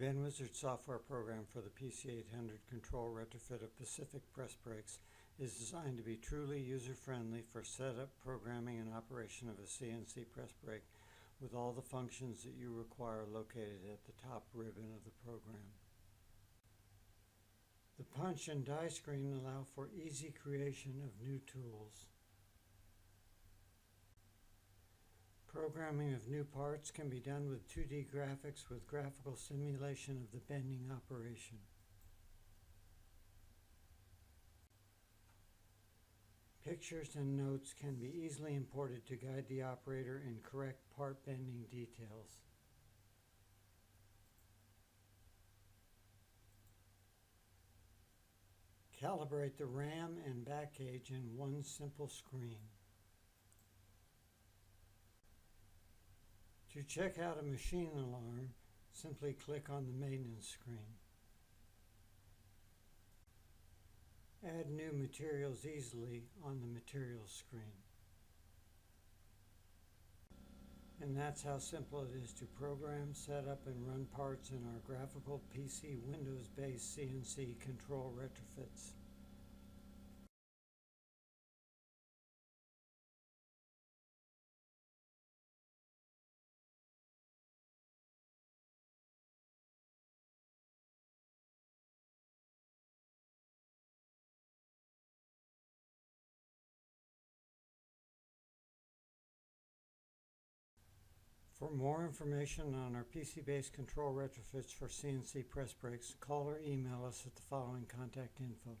Ben Wizard software program for the PC800 control retrofit of Pacific Press Brakes is designed to be truly user-friendly for setup, programming, and operation of a CNC press brake with all the functions that you require located at the top ribbon of the program. The punch and die screen allow for easy creation of new tools. Programming of new parts can be done with 2D graphics with graphical simulation of the bending operation. Pictures and notes can be easily imported to guide the operator in correct part bending details. Calibrate the ram and back gauge in one simple screen. To check out a machine alarm, simply click on the maintenance screen. Add new materials easily on the materials screen. And that's how simple it is to program, set up, and run parts in our graphical PC Windows-based CNC control retrofits. For more information on our PC-based control retrofits for CNC press brakes, call or email us at the following contact info.